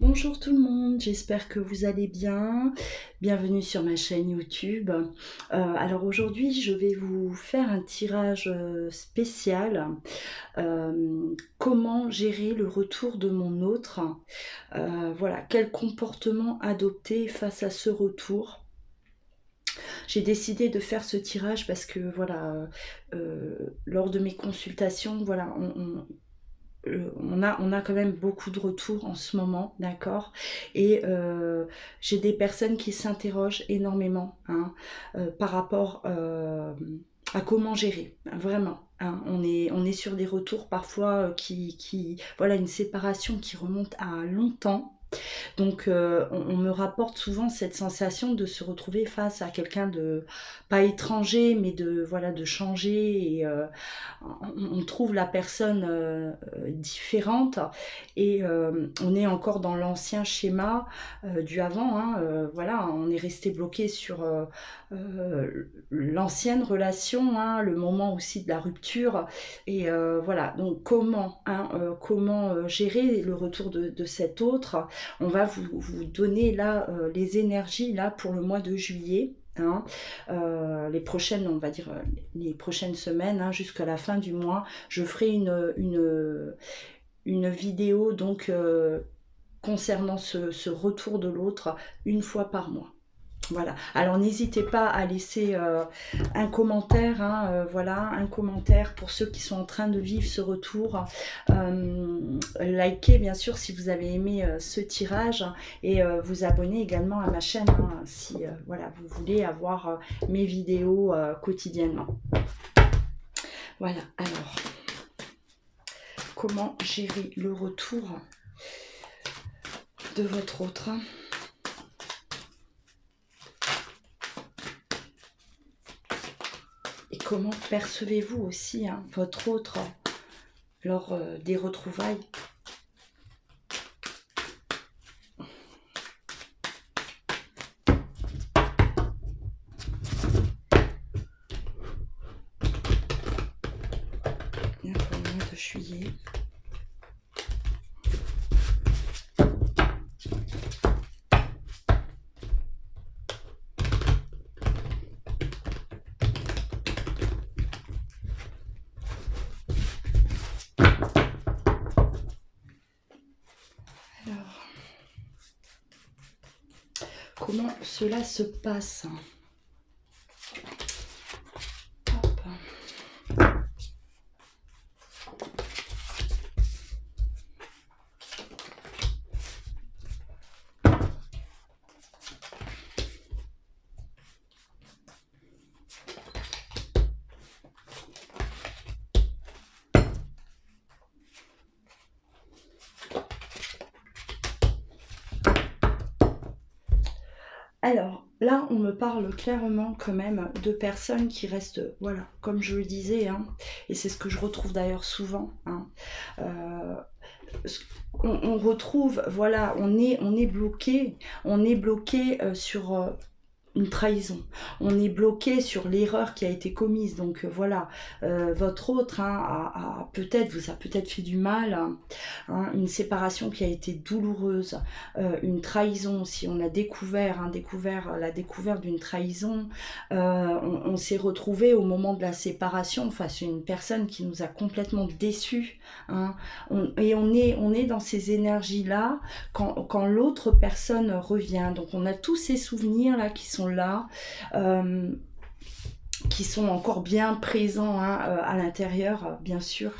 Bonjour tout le monde, j'espère que vous allez bien. Bienvenue sur ma chaîne YouTube. Alors aujourd'hui, je vais vous faire un tirage spécial. Comment gérer le retour de mon autre? Voilà, quel comportement adopter face à ce retour? J'ai décidé de faire ce tirage parce que voilà, lors de mes consultations, voilà, on a quand même beaucoup de retours en ce moment, d'accord. Et j'ai des personnes qui s'interrogent énormément, hein, par rapport à comment gérer, vraiment. Hein. On est sur des retours parfois voilà, une séparation qui remonte à longtemps. Donc on me rapporte souvent cette sensation de se retrouver face à quelqu'un de pas étranger, mais de voilà, de changer. Et on trouve la personne différente, et on est encore dans l'ancien schéma du avant. Hein, voilà, on est resté bloqué sur l'ancienne relation, hein, le moment aussi de la rupture. Et voilà, donc comment gérer le retour de cet autre? On va vous donner là les énergies là pour le mois de juillet. Hein, les prochaines, on va dire les prochaines semaines, hein, jusqu'à la fin du mois, je ferai une vidéo donc concernant ce retour de l'autre une fois par mois. Voilà. Alors n'hésitez pas à laisser un commentaire, hein, voilà, un commentaire pour ceux qui sont en train de vivre ce retour. Likez bien sûr si vous avez aimé ce tirage, et vous abonnez également à ma chaîne, hein, si voilà, vous voulez avoir mes vidéos quotidiennement. Voilà. Alors, comment gérer le retour de votre autre? Et comment percevez-vous aussi, hein, votre autre lors des retrouvailles? Bien, pour le mois de juillet. Alors, comment cela se passe? Hop. Alors, là, on me parle clairement quand même de personnes qui restent, voilà, comme je le disais, hein, et c'est ce que je retrouve d'ailleurs souvent, hein, euh, on retrouve, voilà, on est bloqué sur une trahison. On est bloqué sur l'erreur qui a été commise. Donc voilà, votre autre, hein, vous a peut-être fait du mal, hein, une séparation qui a été douloureuse, une trahison. Si on a découvert, hein, la découverte d'une trahison, on s'est retrouvé au moment de la séparation face à une personne qui nous a complètement déçus. Hein, et on est dans ces énergies-là quand l'autre personne revient. Donc on a tous ces souvenirs-là qui sont là, qui sont encore bien présents, hein, à l'intérieur, bien sûr.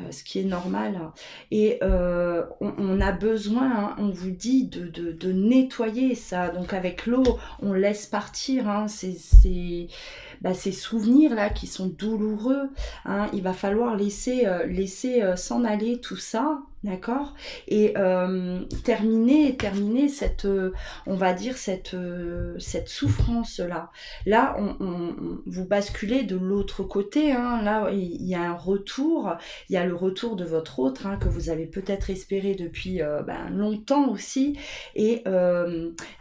Ce qui est normal. Et on a besoin, hein, on vous dit, de nettoyer ça. Donc avec l'eau, on laisse partir, hein, ces souvenirs-là qui sont douloureux. Hein, il va falloir laisser s'en aller tout ça. D'accord. Et terminer cette, on va dire, cette souffrance-là. Là, vous basculez de l'autre côté. Hein, là, il y a un retour. Il y a le retour de votre autre, hein, que vous avez peut-être espéré depuis longtemps aussi. Et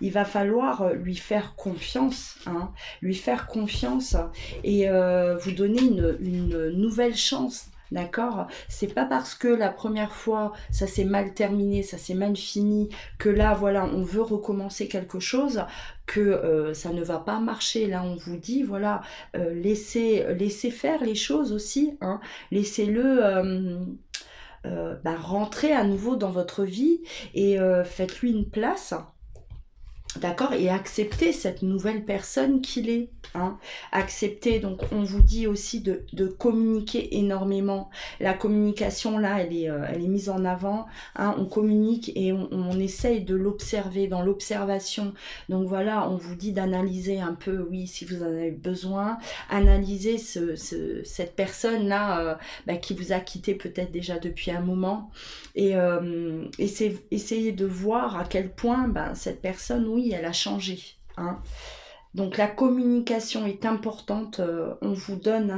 il va falloir lui faire confiance. Hein, lui faire confiance et vous donner une nouvelle chance D'accord? C'est pas parce que la première fois, ça s'est mal terminé, ça s'est mal fini, que là, voilà, on veut recommencer quelque chose, que ça ne va pas marcher. Là, on vous dit, voilà, laissez faire les choses aussi, hein. Laissez-le rentrer à nouveau dans votre vie et faites-lui une place. D'accord? Et accepter cette nouvelle personne qu'il est. Hein. Accepter, donc on vous dit aussi de communiquer énormément. La communication, là, elle est mise en avant. Hein. On communique et on essaye de l'observer, dans l'observation. Donc voilà, on vous dit d'analyser un peu, oui, si vous en avez besoin. Analyser cette personne-là qui vous a quitté peut-être déjà depuis un moment. Et essayer de voir à quel point cette personne, oui, elle a changé. Hein. Donc la communication est importante. On vous donne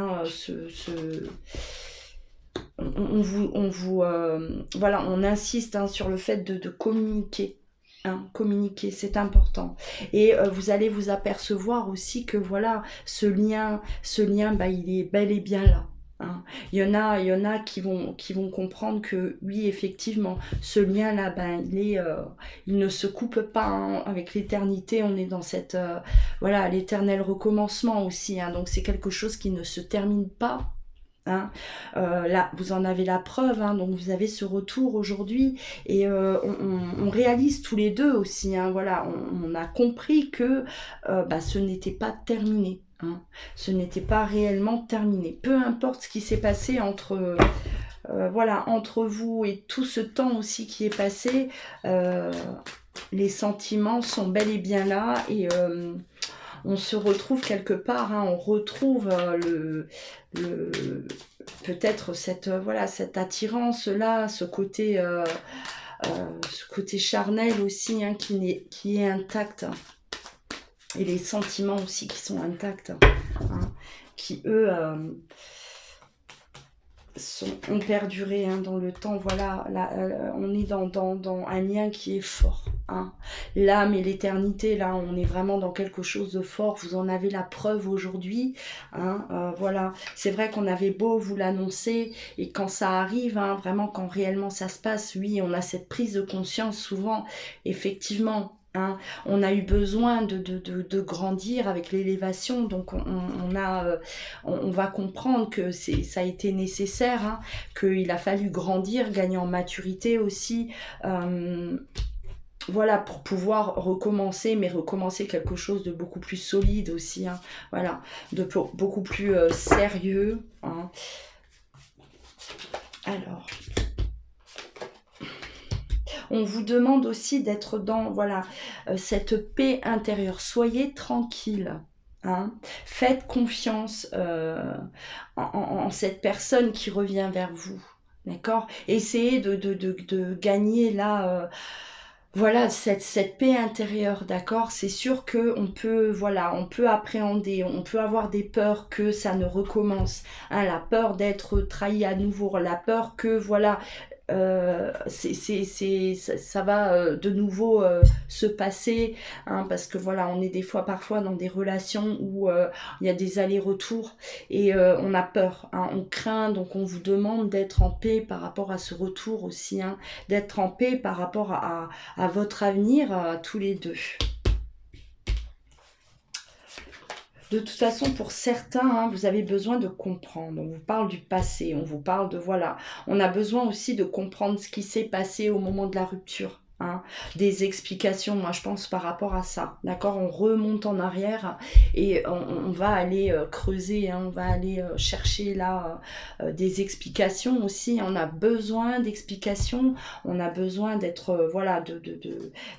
voilà, on insiste sur le fait de communiquer. Hein, communiquer, c'est important. Et vous allez vous apercevoir aussi que voilà, ce lien, il est bel et bien là. Hein. Il y en a qui vont comprendre que oui, effectivement, ce lien-là, il ne se coupe pas hein, avec l'éternité. On est dans cette voilà, l'éternel recommencement aussi. Hein, donc c'est quelque chose qui ne se termine pas. Hein. Là, vous en avez la preuve, hein, donc vous avez ce retour aujourd'hui et on réalise tous les deux aussi. Hein, voilà, on a compris que ce n'était pas terminé. Hein. Ce n'était pas réellement terminé. Peu importe ce qui s'est passé entre vous et tout ce temps aussi qui est passé, les sentiments sont bel et bien là et on se retrouve quelque part, hein, on retrouve peut-être cette attirance là, ce côté charnel aussi hein, qui est intact et les sentiments aussi qui sont intacts hein, qui eux ont perduré hein, dans le temps. Voilà, là, on est dans un lien qui est fort. Hein. L'âme et l'éternité, là, on est vraiment dans quelque chose de fort. Vous en avez la preuve aujourd'hui. Hein, voilà, c'est vrai qu'on avait beau vous l'annoncer et quand ça arrive, hein, vraiment quand réellement ça se passe, oui, on a cette prise de conscience souvent, effectivement. Hein, on a eu besoin de grandir avec l'élévation, donc on va comprendre que ça a été nécessaire, hein, qu'il a fallu grandir, gagner en maturité aussi, voilà, pour pouvoir recommencer, mais recommencer quelque chose de beaucoup plus solide aussi, hein, voilà, beaucoup plus sérieux. Hein. Alors... On vous demande aussi d'être dans cette paix intérieure. Soyez tranquille. Hein. Faites confiance en cette personne qui revient vers vous. D'accord? Essayez de gagner là... Voilà, cette paix intérieure, d'accord? C'est sûr qu'on peut, on peut appréhender, on peut avoir des peurs que ça ne recommence. Hein, la peur d'être trahi à nouveau, la peur que, ça va de nouveau se passer hein, parce que voilà on est des fois parfois dans des relations où il y a des allers-retours et on a peur hein, on craint donc on vous demande d'être en paix par rapport à ce retour aussi hein, d'être en paix par rapport à votre avenir à tous les deux. De toute façon, pour certains, hein, vous avez besoin de comprendre. On vous parle du passé, on vous parle de voilà. On a besoin aussi de comprendre ce qui s'est passé au moment de la rupture. Hein, des explications, moi je pense par rapport à ça, d'accord, on remonte en arrière et on va aller creuser, hein, on va aller chercher là des explications aussi, on a besoin d'explications, on a besoin d'être,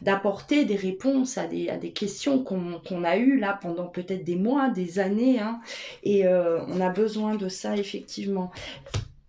d'apporter des réponses à des questions qu'on a eues là pendant peut-être des mois, des années, hein, et on a besoin de ça effectivement.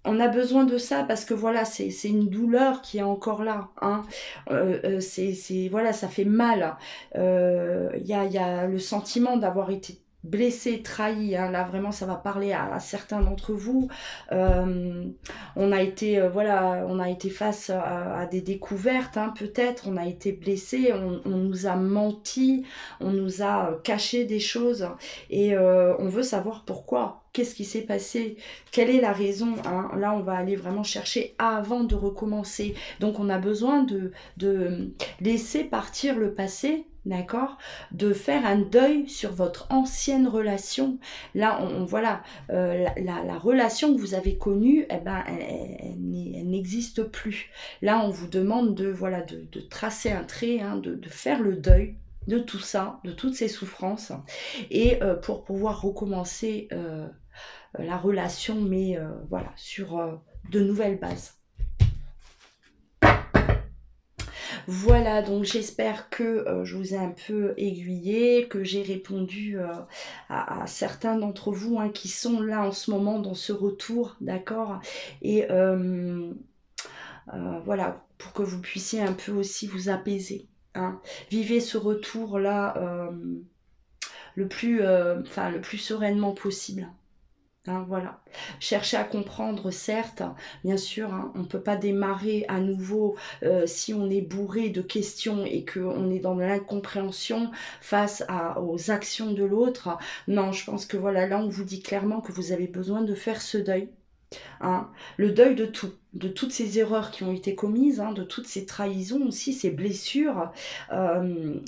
On a besoin de ça parce que voilà, c'est une douleur qui est encore là. Hein. Voilà, ça fait mal. Y a le sentiment d'avoir été blessé, trahi, hein, là vraiment ça va parler à certains d'entre vous. On a été, voilà, on a été face à des découvertes, hein, peut-être, on a été blessé, on nous a menti, on nous a caché des choses et on veut savoir pourquoi. Qu'est-ce qui s'est passé? Quelle est la raison, hein? Là, on va aller vraiment chercher avant de recommencer. Donc, on a besoin de laisser partir le passé, d'accord? De faire un deuil sur votre ancienne relation. Là, voilà, la relation que vous avez connue, eh ben, elle n'existe plus. Là, on vous demande de, voilà, de tracer un trait, hein, de faire le deuil de tout ça, de toutes ces souffrances, et pour pouvoir recommencer la relation, mais voilà, sur de nouvelles bases. Voilà, donc j'espère que je vous ai un peu aiguillé, que j'ai répondu à certains d'entre vous, hein, qui sont là en ce moment dans ce retour, d'accord? Et voilà, pour que vous puissiez un peu aussi vous apaiser, hein. Vivez ce retour-là le plus sereinement possible. Hein, voilà. Chercher à comprendre, certes, bien sûr, hein, on ne peut pas démarrer à nouveau si on est bourré de questions et qu'on est dans l'incompréhension face aux actions de l'autre. Non, je pense que voilà, là, on vous dit clairement que vous avez besoin de faire ce deuil. Hein, le deuil de tout, de toutes ces erreurs qui ont été commises, hein, de toutes ces trahisons aussi, ces blessures.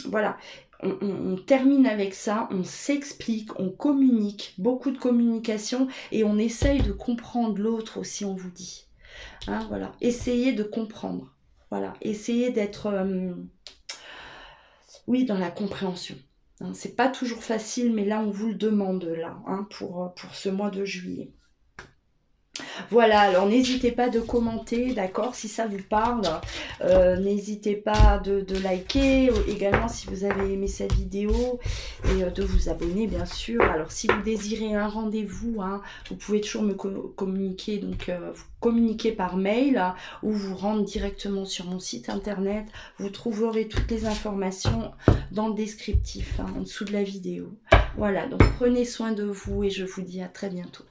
Voilà. On termine avec ça, on s'explique, on communique, beaucoup de communication et on essaye de comprendre l'autre aussi, on vous dit. Hein, voilà. Essayez de comprendre. Voilà. Essayez d'être, oui, dans la compréhension. Hein, c'est pas toujours facile, mais là, on vous le demande, là, hein, pour ce mois de juillet. Voilà, alors n'hésitez pas de commenter, d'accord, si ça vous parle. N'hésitez pas de liker, également si vous avez aimé cette vidéo, et de vous abonner, bien sûr. Alors, si vous désirez un rendez-vous, hein, vous pouvez toujours me communiquer, donc vous communiquer par mail, hein, ou vous rendre directement sur mon site internet. Vous trouverez toutes les informations dans le descriptif, hein, en dessous de la vidéo. Voilà, donc prenez soin de vous et je vous dis à très bientôt.